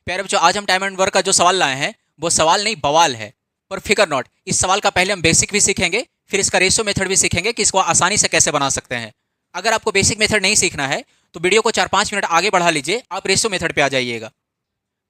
प्यारे बच्चों, आज हम टाइम एंड वर्क का जो सवाल लाए हैं वो सवाल नहीं बवाल है। पर फिकर नॉट, इस सवाल का पहले हम बेसिक भी सीखेंगे, फिर इसका रेशियो मेथड भी सीखेंगे कि इसको आसानी से कैसे बना सकते हैं। अगर आपको बेसिक मेथड नहीं सीखना है तो वीडियो को 4-5 मिनट आगे बढ़ा लीजिए, आप रेशियो मेथड पे आ जाइएगा।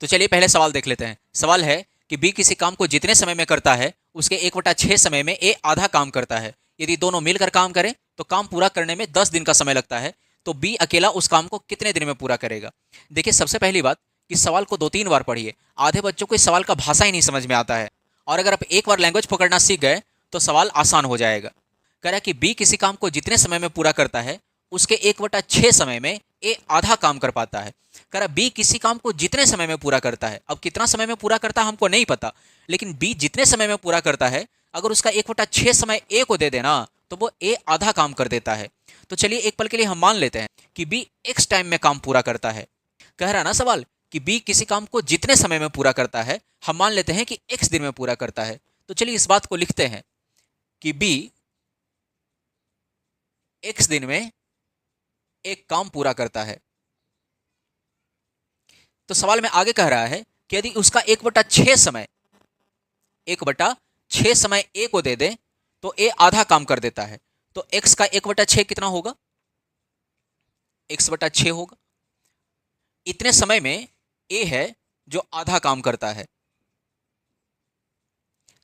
तो चलिए पहले सवाल देख लेते हैं। सवाल है कि बी किसी काम को जितने समय में करता है उसके 1/6 समय में ए आधा काम करता है। यदि दोनों मिलकर काम करें तो काम पूरा करने में 10 दिन का समय लगता है, तो बी अकेला उस काम को कितने दिन में पूरा करेगा। देखिए, सबसे पहली बात, इस सवाल को 2-3 बार पढ़िए। आधे बच्चों को इस सवाल का भाषा ही नहीं समझ में आता है, और अगर आप एक बार लैंग्वेज पकड़ना सीख गए तो सवाल आसान हो जाएगा। कह रहा है कि बी किसी काम को जितने समय में पूरा करता है उसके 1/6 समय में ए आधा काम कर पाता है। कह रहा बी किसी काम को जितने समय में पूरा करता है। अब कितना समय में पूरा करता है हमको नहीं पता, लेकिन बी जितने समय में पूरा करता है, अगर उसका 1/6 समय ए को दे देना तो वो ए आधा काम कर देता है। तो चलिए एक पल के लिए हम मान लेते हैं कि बी एक्स टाइम में काम पूरा करता है। कह रहा ना सवाल कि बी किसी काम को जितने समय में पूरा करता है, हम मान लेते हैं कि एक्स दिन में पूरा करता है। तो चलिए इस बात को लिखते हैं कि बी एक्स दिन में एक काम पूरा करता है। तो सवाल में आगे कह रहा है कि यदि उसका 1/6 समय 1/6 समय ए को दे दे तो ए आधा काम कर देता है। तो एक्स का 1/6 कितना होगा? x/6 होगा। इतने समय में ए है जो आधा काम करता है।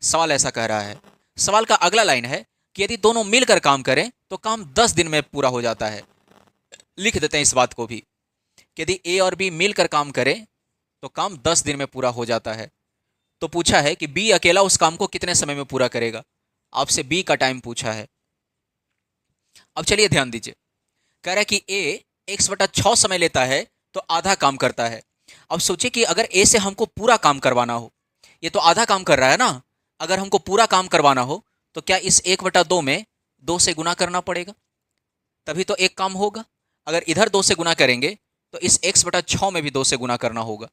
सवाल ऐसा कह रहा है। सवाल का अगला लाइन है कि यदि दोनों मिलकर काम करें तो काम 10 दिन में पूरा हो जाता है। लिख देते हैं इस बात को भी कि यदि ए और बी मिलकर काम करें तो काम 10 दिन में पूरा हो जाता है। तो पूछा है कि बी अकेला उस काम को कितने समय में पूरा करेगा। आपसे बी का टाइम पूछा है। अब चलिए ध्यान दीजिए, कह रहा है कि ए x/6 समय लेता है तो आधा काम करता है। अब सोचिए कि अगर ए से हमको पूरा काम करवाना हो, ये तो आधा काम कर रहा है ना, अगर हमको पूरा काम करवाना हो तो क्या इस 1/2 में 2 से गुना करना पड़ेगा, तभी तो एक काम होगा। अगर इधर 2 से गुना करेंगे तो इस x/6 में भी 2 से गुना करना होगा।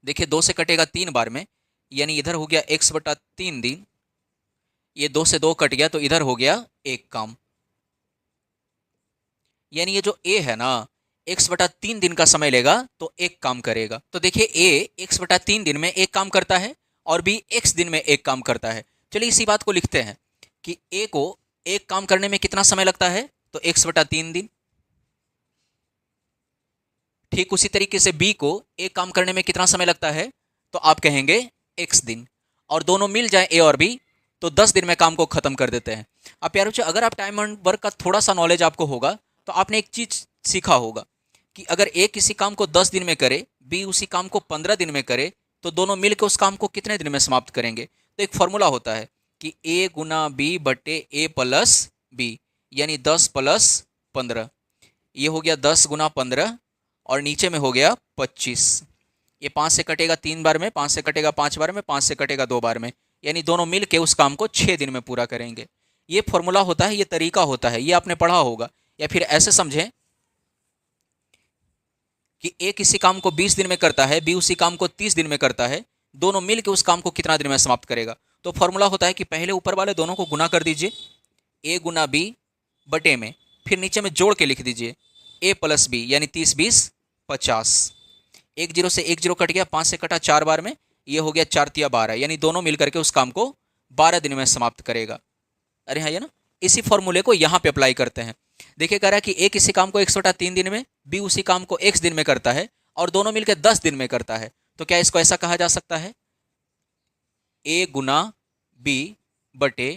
देखिए 2 से कटेगा 3 बार में, यानी इधर हो गया x/3 दिन। ये 2 से 2 कट गया तो इधर हो गया एक काम। यानी ये जो ए है ना, x/3 दिन का समय लेगा तो एक काम करेगा। तो देखिए ए x/3 दिन में एक काम करता है और बी x दिन में एक काम करता है। चलिए इसी बात को लिखते हैं कि ए को एक काम करने में कितना समय लगता है, तो x/3 दिन। ठीक उसी तरीके से बी को एक काम करने में कितना समय लगता है, तो आप कहेंगे x दिन। और दोनों मिल जाए ए और बी तो 10 दिन में काम को खत्म कर देते हैं। अब प्यारे बच्चों, अगर आप टाइम एंड वर्क का थोड़ा सा नॉलेज आपको होगा तो आपने एक चीज सीखा होगा कि अगर ए किसी काम को 10 दिन में करे, बी उसी काम को 15 दिन में करे, तो दोनों मिलकर उस काम को कितने दिन में समाप्त करेंगे। तो एक फॉर्मूला होता है कि ए गुना बी बटे ए प्लस बी, यानी 10 + 15। ये हो गया 10 × 15 और नीचे में हो गया 25। ये 5 से कटेगा 3 बार में, 5 से कटेगा 5 बार में, 5 से कटेगा 2 बार में, यानी दोनों मिल के उस काम को 6 दिन में पूरा करेंगे। ये फॉर्मूला होता है, ये तरीका होता है, ये आपने पढ़ा होगा। या फिर ऐसे समझें कि ए किसी काम को 20 दिन में करता है, बी उसी काम को 30 दिन में करता है, दोनों मिल के उस काम को कितना दिन में समाप्त करेगा। तो फॉर्मूला होता है कि पहले ऊपर वाले दोनों को गुना कर दीजिए, ए गुना बी बटे में, फिर नीचे में जोड़ के लिख दीजिए ए प्लस बी, यानी 30 × 20 = 50। 1 0 से 1 0 कट गया, 5 से कटा 4 बार में, ये हो गया 4 × 12, यानी दोनों मिलकर के उस काम को 12 दिन में समाप्त करेगा। अरे हाँ, ये ना, इसी फॉर्मूले को यहाँ पे अप्लाई करते हैं। देखिए कह रहा है कि ए किसी काम को 1/3 दिन में, बी उसी काम को x दिन में करता है और दोनों मिलकर 10 दिन में करता है। तो क्या इसको ऐसा कहा जा सकता है, ए गुना बी बटे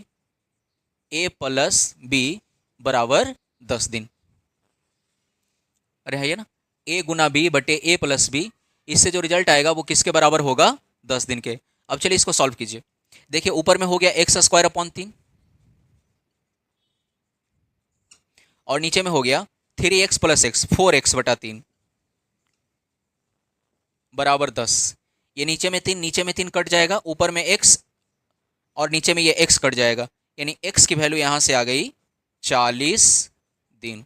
ए प्लस बी बराबर 10 दिन। अरे है ये ना, ए गुना बी बटे ए प्लस बी, इससे जो रिजल्ट आएगा वो किसके बराबर होगा, 10 दिन के। अब चलिए इसको सॉल्व कीजिए। देखिए ऊपर में हो गया x² / 3 और नीचे में हो गया 3x + x 4x/3 बराबर 10। ये नीचे में 3 नीचे में 3 कट जाएगा, ऊपर में x और नीचे में ये x कट जाएगा, यानी x की वैल्यू यहां से आ गई 40 दिन।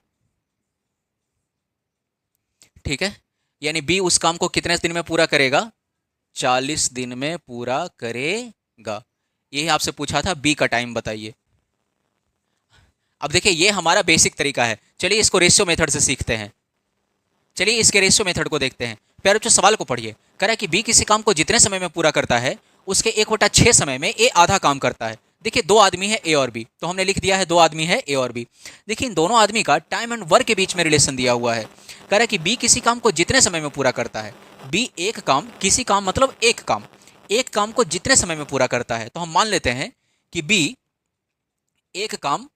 ठीक है, यानी b उस काम को कितने दिन में पूरा करेगा, 40 दिन में पूरा करेगा। यही आपसे पूछा था, b का टाइम बताइए। अब देखिए ये हमारा बेसिक तरीका है। चलिए इसको रेशियो मेथड से सीखते हैं। चलिए इसके रेशियो मेथड को देखते हैं। प्यारे बच्चों सवाल को पढ़िए। कह रहा है कि बी किसी काम को जितने समय में पूरा करता है उसके 1/6 समय में ए आधा काम करता है। देखिए दो आदमी है ए और बी, तो हमने लिख दिया है दो आदमी है ए और बी। देखिए इन दोनों आदमी का टाइम एंड वर्क के बीच में रिलेशन दिया हुआ है। कह रहा है कि बी किसी काम को जितने समय में पूरा करता है, बी एक काम, किसी काम मतलब एक काम को जितने समय में पूरा करता है, तो हम मान लेते हैं कि बी एक काम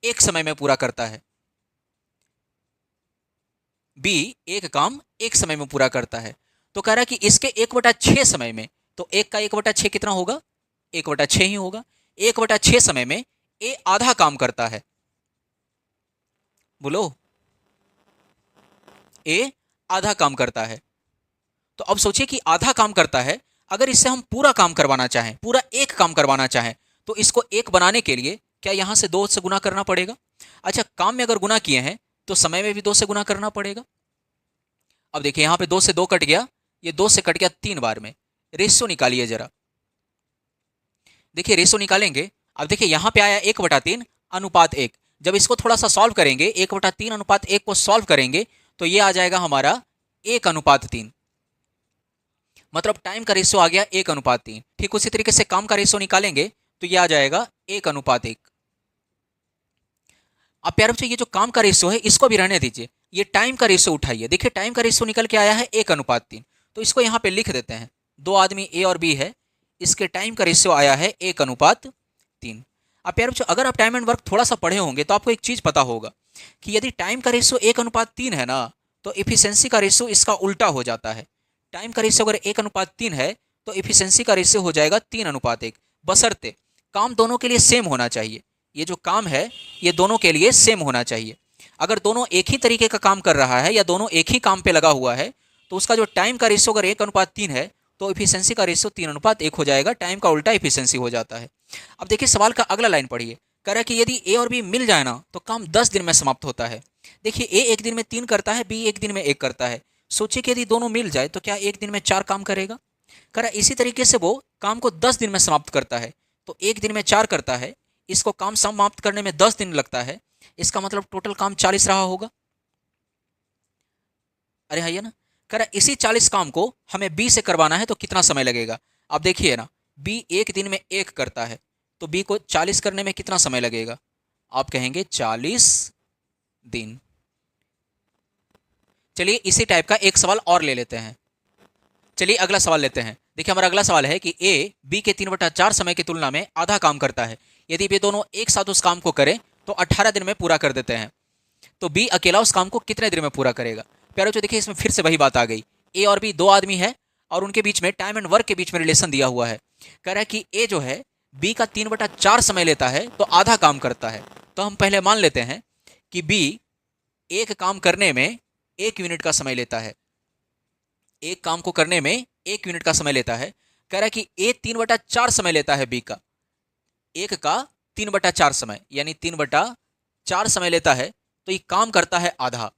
एक समय में पूरा करता है। बी एक काम एक समय में पूरा करता है, तो कह रहा है कि इसके 1/6 समय में, तो एक का 1/6 कितना होगा? 1/6 ही होगा। 1/6 समय में ए आधा काम करता है। बोलो, ए आधा काम करता है। तो अब सोचिए कि आधा काम करता है, अगर इससे हम पूरा काम करवाना चाहें, पूरा एक काम करवाना चाहें, तो इसको एक बनाने के लिए क्या यहां से 2 से गुना करना पड़ेगा? अच्छा, काम में अगर गुना किए हैं तो समय में भी 2 से गुना करना पड़ेगा। अब देखिए यहां पे 2 से 2 कट गया, ये 2 से कट गया 3 बार में। रेशियो निकालिए जरा। देखिए रेशियो निकालेंगे, अब देखिए यहां पे आया 1/3 अनुपात 1। जब इसको थोड़ा सा सॉल्व करेंगे, 1/3 अनुपात 1 को सॉल्व करेंगे तो ये आ जाएगा हमारा 1/3। मतलब टाइम का रेशियो आ गया 1/3। ठीक उसी तरीके से काम का रेशियो निकालेंगे तो ये आ जाएगा 1/1। अब प्यारे बच्चों ये जो काम का रेशियो है इसको भी रहने दीजिए, ये टाइम का रेशियो उठाइए। देखिए टाइम का रेशियो निकल के आया है 1/3, तो इसको यहाँ पे लिख देते हैं। दो आदमी ए और बी है, इसके टाइम का रेशियो आया है 1/3। अब प्यारे बच्चों अगर आप टाइम एंड वर्क थोड़ा सा पढ़े होंगे तो आपको एक चीज पता होगा कि यदि टाइम का रेशियो 1/3 है ना, तो इफिशियंसी का रेशियो इसका उल्टा हो जाता है। टाइम का रेशियो अगर 1/3 है तो इफिशियंसी का रेशियो हो जाएगा 3/1, बशर्ते काम दोनों के लिए सेम होना चाहिए। ये जो काम है ये दोनों के लिए सेम होना चाहिए। अगर दोनों एक ही तरीके का काम कर रहा है या दोनों एक ही काम पे लगा हुआ है तो उसका जो टाइम का रेशियो अगर 1/3 है तो इफिशियंसी का रेशियो 3/1 हो जाएगा। टाइम का उल्टा इफिशियंसी हो जाता है। अब देखिए सवाल का अगला लाइन पढ़िए। कह रहा है कि यदि ए और बी मिल जाए ना तो काम 10 दिन में समाप्त होता है। देखिए ए एक दिन में 3 करता है, बी एक दिन में 1 करता है। सोचिए कि यदि दोनों मिल जाए तो क्या एक दिन में 4 काम करेगा? कह रहा है इसी तरीके से वो काम को 10 दिन में समाप्त करता है, तो एक दिन में 4 करता है, इसको काम समाप्त करने में 10 दिन लगता है। इसका मतलब टोटल काम 40 रहा होगा। अरे है ना। कह रहा इसी 40 काम को हमें बी से करवाना है तो कितना समय लगेगा? अब देखिए ना, बी एक दिन में 1 करता है तो बी को 40 करने में कितना समय लगेगा? आप कहेंगे 40 दिन। चलिए इसी टाइप का एक सवाल और ले लेते हैं। चलिए अगला सवाल लेते हैं। देखिए हमारा अगला सवाल है कि ए बी के 3/4 समय की तुलना में आधा काम करता है। यदि वे दोनों एक साथ उस काम को करें तो 18 दिन में पूरा कर देते हैं, तो बी अकेला उस काम को कितने दिन में पूरा करेगा? प्यारे बच्चों देखिए इसमें फिर से वही बात आ गई। ए और बी दो आदमी है और उनके बीच में टाइम एंड वर्क के बीच में रिलेशन दिया हुआ है। कह रहा है कि ए जो है बी का 3/4 समय लेता है तो आधा काम करता है। तो हम पहले मान लेते हैं कि बी एक काम करने में 1 यूनिट का समय लेता है। एक काम को करने में 1 यूनिट का समय लेता है। कह रहा है कि ए 3/4 समय लेता है बी का, एक का 3/4 समय यानी 3/4 समय लेता है, तो ये काम करता है आधा।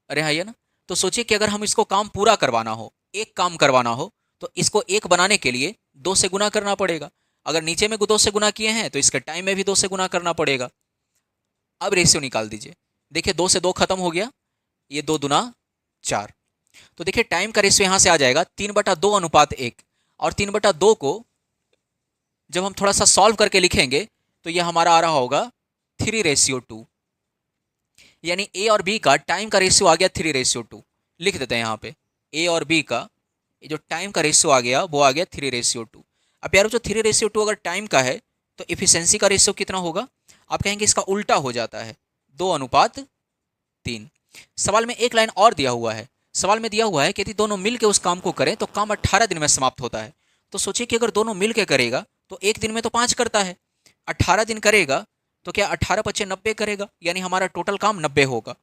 अरे हाँ ये ना। तो सोचिए कि अगर हम इसको काम पूरा करवाना हो, एक काम करवाना हो, तो इसको एक बनाने के लिए 2 से गुना करना पड़ेगा। अगर नीचे में 2 से गुना किए हैं तो इसके टाइम में भी 2 से गुना करना पड़ेगा। अब रेशियो निकाल दीजिए। देखिए 2 से 2 खत्म हो गया, ये 2 दूना 4। तो देखिए टाइम का रेशियो यहां से आ जाएगा 3/2 अनुपात 1, और 3/2 को जब हम थोड़ा सा सॉल्व करके लिखेंगे तो यह हमारा आ रहा होगा 3:2, यानी ए और बी का टाइम का रेशियो आ गया 3:2। लिख देते हैं यहाँ पे ए और बी का ये जो टाइम का रेशियो आ गया वो आ गया 3:2। अब यार जो 3:2 अगर टाइम का है तो इफिशियंसी का रेशियो कितना होगा? आप कहेंगे इसका उल्टा हो जाता है, 2:3। सवाल में एक लाइन और दिया हुआ है। सवाल में दिया हुआ है कि यदि दोनों मिल के उस काम को करें तो काम 18 दिन में समाप्त होता है। तो सोचिए कि अगर दोनों मिल के करेगा तो एक दिन में तो 5 करता है, 18 दिन करेगा तो क्या 18×5 90 करेगा, यानी हमारा टोटल काम 90 होगा।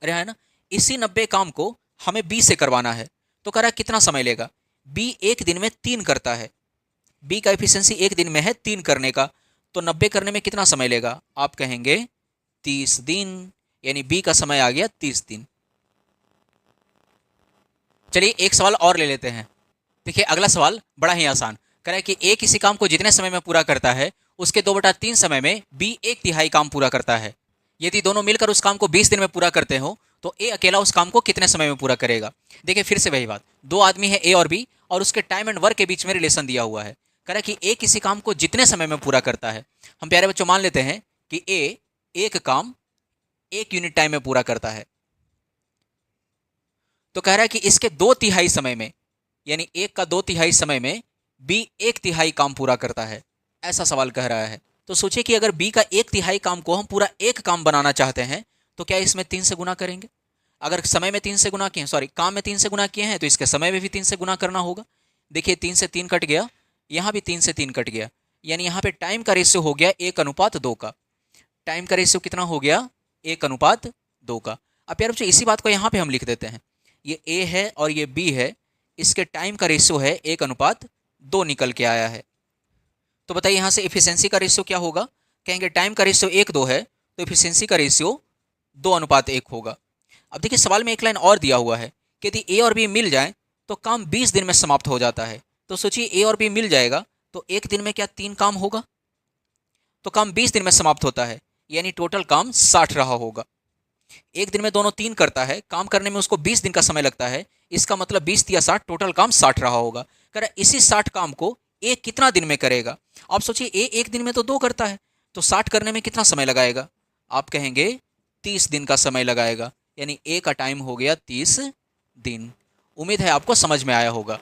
अरे है ना। इसी 90 काम को हमें बी से करवाना है, तो कह रहा है कितना समय लेगा? बी एक दिन में 3 करता है, बी का एफिशिएंसी एक दिन में है 3 करने का, तो 90 करने में कितना समय लेगा? आप कहेंगे 30 दिन, यानी बी का समय आ गया 30 दिन। चलिए एक सवाल और ले लेते हैं। देखिए अगला सवाल बड़ा ही आसान। कह रहा है कि ए किसी काम को जितने समय में पूरा करता है उसके 2/3 समय में बी 1/3 काम पूरा करता है। यदि दोनों मिलकर उस काम को 20 दिन में पूरा करते हो तो ए अकेला उस काम को कितने समय में पूरा करेगा। देखिए फिर से वही बात, दो आदमी है ए और बी, और उसके टाइम एंड वर्क के बीच में रिलेशन दिया हुआ है। कह रहा है कि ए किसी काम को जितने समय में पूरा करता है। हम प्यारे बच्चों मान लेते हैं कि ए एक काम 1 यूनिट टाइम में पूरा करता है। तो कह रहा है कि इसके 2/3 समय में, यानी एक का 2/3 समय में बी 1/3 काम पूरा करता है, ऐसा सवाल कह रहा है। तो सोचिए कि अगर बी का 1/3 काम को हम पूरा एक काम बनाना चाहते हैं तो क्या इसमें 3 से गुना करेंगे। अगर समय में 3 से गुना किए, सॉरी काम में 3 से गुना किए हैं, तो इसके समय में भी 3 से गुना करना होगा। देखिए 3 से 3 कट गया, यहाँ भी 3 से 3 कट गया, यानी यहाँ पे टाइम का रेशियो हो गया 1:2 का। टाइम का रेशियो कितना हो गया, 1:2 का। अब यार बच्चों इसी बात को यहाँ पे हम लिख देते हैं, ये ए है और ये बी है, इसके टाइम का रेशियो है 1:2 निकल के आया है। तो बताइए यहाँ से एफिशिएंसी का रेशियो क्या होगा। कहेंगे टाइम का रेशियो 1:2 है, तो एफिशिएंसी का रेशियो 2:1 होगा। अब देखिए सवाल में एक लाइन और दिया हुआ है कि यदि ए और बी मिल जाए तो काम 20 दिन में समाप्त हो जाता है। तो सोचिए ए और बी मिल जाएगा तो एक दिन में क्या 3 काम होगा, तो काम 20 दिन में समाप्त होता है, यानी टोटल काम 60 रहा होगा। एक दिन में दोनों 3 करता है, काम करने में उसको 20 दिन का समय लगता है, इसका मतलब 20 या 60, टोटल काम 60 रहा होगा। कह रहा है इसी 60 काम को ए कितना दिन में करेगा। आप सोचिए ए एक दिन में तो 2 करता है, तो 60 करने में कितना समय लगाएगा। आप कहेंगे 30 दिन का समय लगाएगा, यानी ए का टाइम हो गया 30 दिन। उम्मीद है आपको समझ में आया होगा।